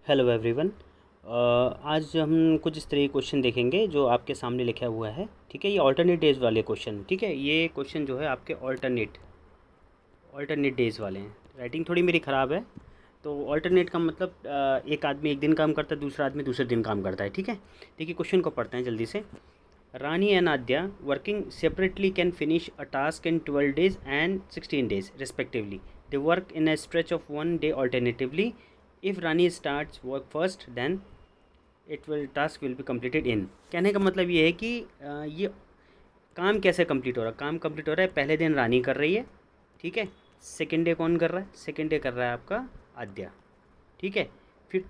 Hello everyone. आज हम कुछ इस तरह के क्वेश्चन देखेंगे जो आपके सामने लिखा हुआ है। ठीक है, ये ऑल्टरनेट डेज वाले क्वेश्चन। ठीक है, ये क्वेश्चन जो है आपके ऑल्टरनेट डेज वाले हैं। राइटिंग थोड़ी मेरी ख़राब है। तो ऑल्टरनेट का मतलब एक आदमी एक दिन काम करता है, दूसरा आदमी दूसरे दिन काम करता है। ठीक है, देखिए क्वेश्चन को पढ़ते हैं जल्दी से। Rani and Aadya working separately can finish a task in 12 days and 16 days respectively. They work in a stretch of 1 day alternatively. If Rani starts work first, then task will be completed in. कहने का मतलब ये है कि ये काम कैसे complete हो रहा है। काम कंप्लीट हो रहा है, पहले दिन रानी कर रही है। ठीक है, सेकेंड डे कौन कर रहा है? सेकेंड डे कर रहा है आपका आद्या। ठीक है, फिर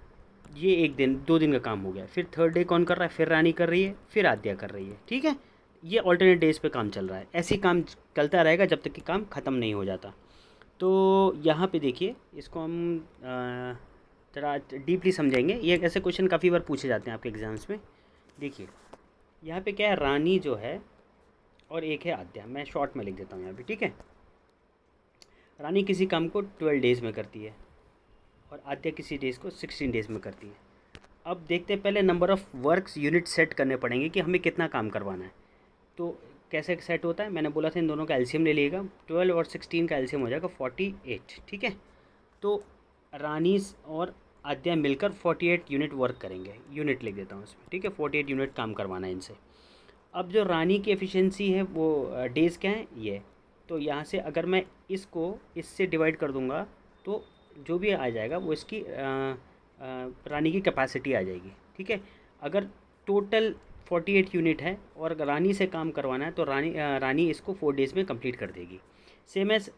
ये एक दिन 2 दिन का काम हो गया। फिर थर्ड डे कौन कर रहा है? फिर रानी कर रही है, फिर आद्या कर रही है। ठीक है, ये ऑल्टरनेट डेज पे काम चल रहा है। ऐसे ही काम चलता रहेगा जब तक कि काम ख़त्म नहीं हो जाता। तो यहाँ पे देखिए, इसको हम थोड़ा डीपली समझेंगे। ये ऐसे क्वेश्चन काफ़ी बार पूछे जाते हैं आपके एग्ज़ाम्स में। देखिए यहाँ पे क्या है, रानी जो है और एक है आद्या। मैं शॉर्ट में लिख देता हूँ यहाँ पे। ठीक है, रानी किसी काम को 12 डेज़ में करती है और आद्या किसी डेज़ को 16 डेज़ में करती है। अब देखते हैं, पहले number of works unit set करने पड़ेंगे कि हमें कितना काम करवाना है। तो कैसे सेट होता है, मैंने बोला था इन दोनों का एलसीएम ले लीजिएगा। 12 और 16 का एलसीएम हो जाएगा 48। ठीक है, तो रानी और आद्या मिलकर 48 यूनिट वर्क करेंगे। यूनिट लिख देता हूँ इसमें। ठीक है, 48 यूनिट काम करवाना है इनसे। अब जो रानी की एफिशिएंसी है वो डेज़ क्या है ये। तो यहाँ से अगर मैं इसको इससे डिवाइड कर दूँगा तो जो भी आ जाएगा वो इसकी रानी की कैपेसिटी आ जाएगी। ठीक है, अगर टोटल 48 यूनिट है और अगर रानी से काम करवाना है तो रानी इसको 4 डेज़ में कंप्लीट कर देगी। सेम एज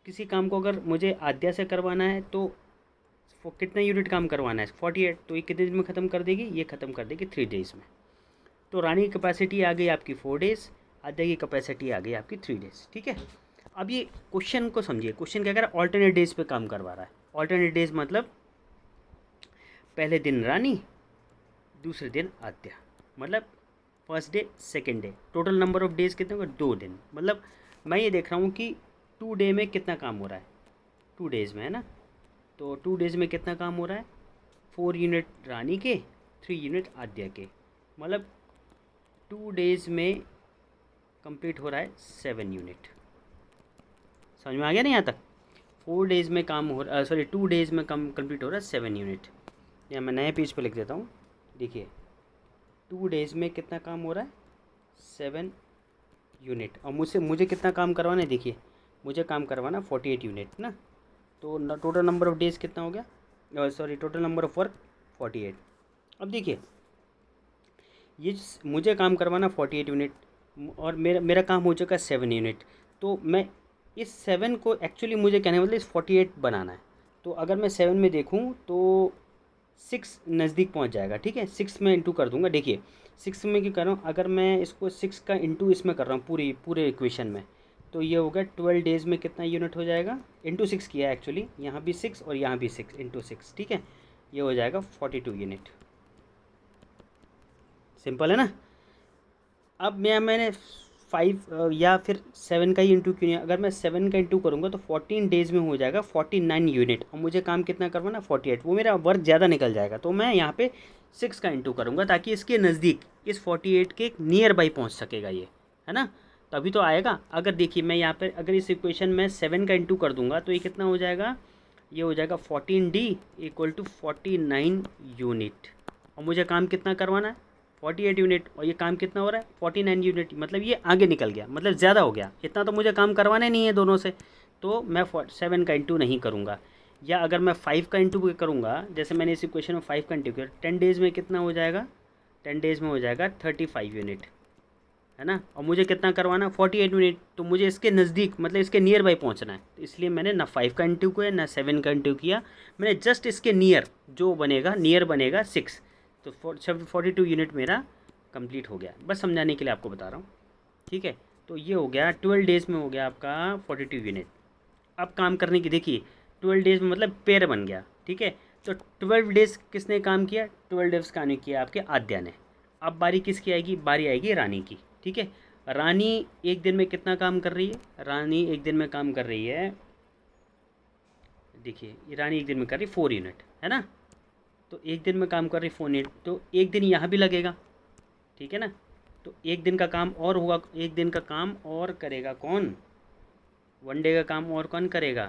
किसी काम को अगर मुझे आद्या से करवाना है तो कितना यूनिट काम करवाना है? 48। तो ये कितने दिन में ख़त्म कर देगी? ये ख़त्म कर देगी 3 डेज़ में। तो रानी की कैपेसिटी आ गई आपकी 4 डेज़, आद्या की कैपेसिटी आ गई आपकी 3 डेज़। ठीक है, अब ये क्वेश्चन को समझिए। क्वेश्चन क्या कह रहा है? ऑल्टरनेट डेज़ पे काम करवा रहा है। ऑल्टरनेट डेज़ मतलब पहले दिन रानी, दूसरे दिन आद्या। मतलब first day second day. Total number of days कितने होंगे? 2 दिन। मतलब मैं ये देख रहा हूँ कि 2 डे में कितना काम हो रहा है। 2 डेज़ में है ना, तो 2 डेज़ में कितना काम हो रहा है? 4 यूनिट रानी के, 3 यूनिट आद्या के। मतलब 2 डेज़ में कंप्लीट हो रहा है 7 यूनिट। समझ में आ गया ना यहाँ तक? 4 डेज़ में काम हो रहा, सॉरी 2 डेज़ में कंप्लीट हो रहा है 7 यूनिट। या मैं नए पेज पे लिख देता हूँ। देखिए 2 डेज़ में कितना काम हो रहा है? 7 यूनिट। और मुझे कितना काम करवाना है? देखिए मुझे काम करवाना 48 यूनिट ना। तो टोटल नंबर ऑफ़ डेज़ कितना हो गया? Sorry total number of work 48। अब देखिए ये मुझे काम करवाना 48 यूनिट और मेरा काम हो चुका है 7 यूनिट। तो मैं इस 7 को एक्चुअली मुझे कहने मतलब इस 48 बनाना है। तो अगर मैं 7 में देखूँ तो 6 नज़दीक पहुंच जाएगा। ठीक है, 6 में इंटू कर दूंगा। देखिए 6 में क्या कर रहा हूँ, अगर मैं इसको 6 का इंटू इसमें कर रहा हूँ पूरे इक्वेशन में, तो ये हो गया 12 डेज़ में कितना यूनिट हो जाएगा? इंटू 6 किया है एक्चुअली, यहाँ भी 6 और यहाँ भी 6 इंटू 6। ठीक है, ये हो जाएगा 42 यूनिट। सिंपल है ना। अब मैंने 5 या फिर 7 का ही इंटू क्यों नहीं? अगर मैं 7 का इंटू करूँगा तो 14 डेज़ में हो जाएगा 49 यूनिट। और मुझे काम कितना करवाना? 48। वो मेरा वर्क ज़्यादा निकल जाएगा। तो मैं यहाँ पे 6 का इंटू करूँगा ताकि इसके नज़दीक, इस 48 के नियर बाई पहुँच सकेगा ये, है ना। तभी तो आएगा। अगर देखिए मैं यहाँ पर अगर इस इक्वेशन में 7 का इंटू कर दूँगा तो ये कितना हो जाएगा? ये हो जाएगा 14D इक्वल टू 49 यूनिट। और मुझे काम कितना करवाना है? 48 यूनिट। और ये काम कितना हो रहा है? 49 यूनिट। मतलब ये आगे निकल गया, मतलब ज़्यादा हो गया। इतना तो मुझे काम करवाना नहीं है दोनों से, तो मैं 7 का इंटू नहीं करूँगा। या अगर मैं 5 का इंटू करूँगा, जैसे मैंने इस इक्वेशन में 5 का इंटू किया, 10 डेज़ में कितना हो जाएगा? 10 डेज़ में हो जाएगा 35 यूनिट, है ना। और मुझे कितना करवाना? 48 यूनिट। तो मुझे इसके नज़दीक मतलब इसके नियर बाई पहुँचना है। तो इसलिए मैंने ना 5 का इंटू किया ना 7 का इंटू किया, मैंने जस्ट इसके नियर जो बनेगा, नियर बनेगा 6। तो 42 यूनिट मेरा कंप्लीट हो गया। बस समझाने के लिए आपको बता रहा हूँ। ठीक है, तो ये हो गया 12 डेज़ में हो गया आपका 42 यूनिट। अब काम करने की देखिए 12 डेज़ में मतलब पेयर बन गया। ठीक है, तो 12 डेज़ किसने काम किया? 12 डेज़ काम किया आपके आद्या ने। अब बारी किसकी आएगी? बारी आएगी रानी की। ठीक है, रानी एक दिन में कितना काम कर रही है? रानी एक दिन में काम कर रही है, देखिए रानी एक दिन में कर रही है 4 यूनिट, है ना। तो एक दिन में काम कर रही 4 तो एक दिन यहाँ भी लगेगा, ठीक है ना। तो एक दिन का काम और हुआ, एक दिन का काम और करेगा कौन, 1 डे का काम और कौन करेगा,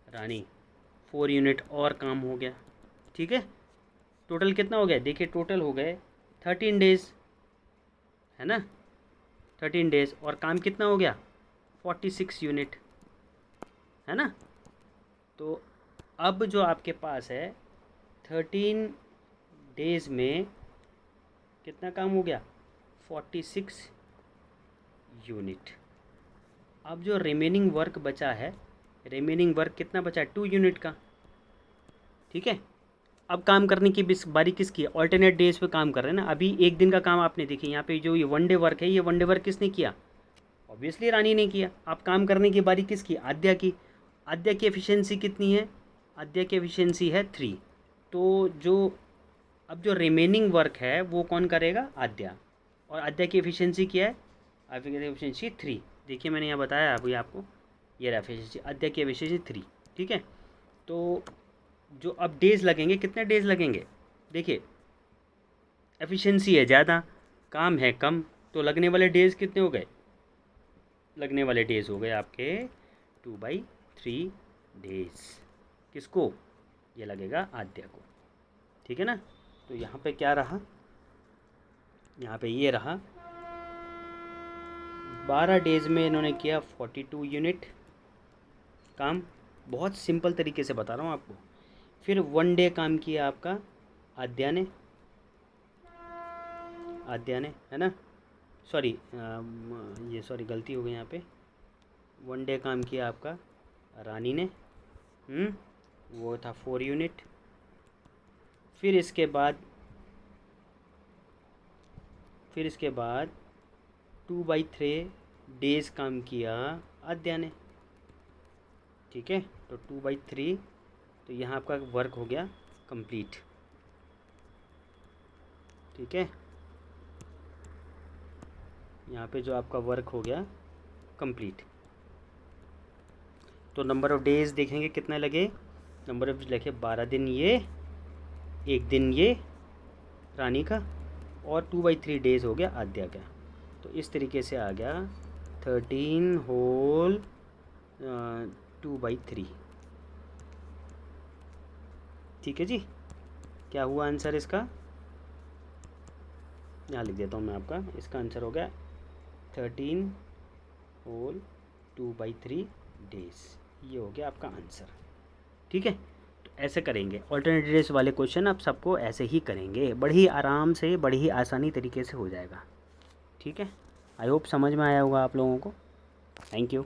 रानी। 4 यूनिट और काम हो गया, ठीक है। टोटल कितना हो गया, देखिए टोटल हो गए 13 डेज़, है ना, 13 डेज़। और काम कितना हो गया, 46 यूनिट, है ना। तो अब जो आपके पास है 13 डेज़ में कितना काम हो गया, 46 यूनिट। अब जो रिमेनिंग वर्क बचा है, रिमेनिंग वर्क कितना बचा है, 2 यूनिट का, ठीक है। अब काम करने की बारी किसकी है, ऑल्टरनेट डेज पे काम कर रहे हैं ना। अभी एक दिन का काम आपने देखिए यहाँ पे जो ये 1 डे वर्क है, ये 1 डे वर्क किसने किया, ऑब्वियसली रानी ने किया। अब काम करने की बारी किसकी, आद्या की। आद्या की एफिशिएंसी कितनी है, आद्या की एफिशिएंसी है 3। तो जो अब जो रिमेनिंग वर्क है वो कौन करेगा, आद्या। और आद्या की एफिशिएंसी क्या है, आद्या की एफिशिएंसी 3। देखिए मैंने यहाँ बताया अभी आपको, ये रहा एफिशिएंसी, आद्या की एफिशिएंसी 3, ठीक है। तो जो अब डेज़ लगेंगे, कितने डेज़ लगेंगे, देखिए एफिशिएंसी है ज़्यादा, काम है कम, तो लगने वाले डेज़ कितने हो गए, लगने वाले डेज़ हो गए आपके 2/3 डेज़। किसको, ये लगेगा आद्या को, ठीक है ना। तो यहाँ पे क्या रहा, यहाँ पे ये रहा 12 डेज़ में इन्होंने किया 42 यूनिट काम। बहुत सिंपल तरीके से बता रहा हूँ आपको। फिर 1 डे काम किया आपका आद्या ने, है ना, सॉरी ये सॉरी गलती हो गई यहाँ पे। 1 डे काम किया आपका रानी ने, वो था 4 यूनिट। फिर इसके बाद 2/3 डेज़ काम किया आद्या ने, ठीक है। तो 2/3, तो यहाँ आपका वर्क हो गया कंप्लीट, ठीक है। यहाँ पे जो आपका वर्क हो गया कंप्लीट। तो नंबर ऑफ़ डेज़ देखेंगे कितने लगे, नंबर ऑफ़ लिखे 12 दिन ये, 1 दिन ये रानी का, और 2/3 डेज़ हो गया आद्या का। तो इस तरीके से आ गया 13 होल 2/3, ठीक है जी। क्या हुआ आंसर इसका, यहाँ लिख देता हूँ मैं आपका, इसका आंसर हो गया 13 होल 2/3 डेज़, ये हो गया आपका आंसर, ठीक है। तो ऐसे करेंगे ऑल्टरनेट डेज वाले क्वेश्चन, आप सबको ऐसे ही करेंगे, बड़ी आराम से, बड़ी ही आसानी तरीके से हो जाएगा, ठीक है। आई होप समझ में आया होगा आप लोगों को। Thank you.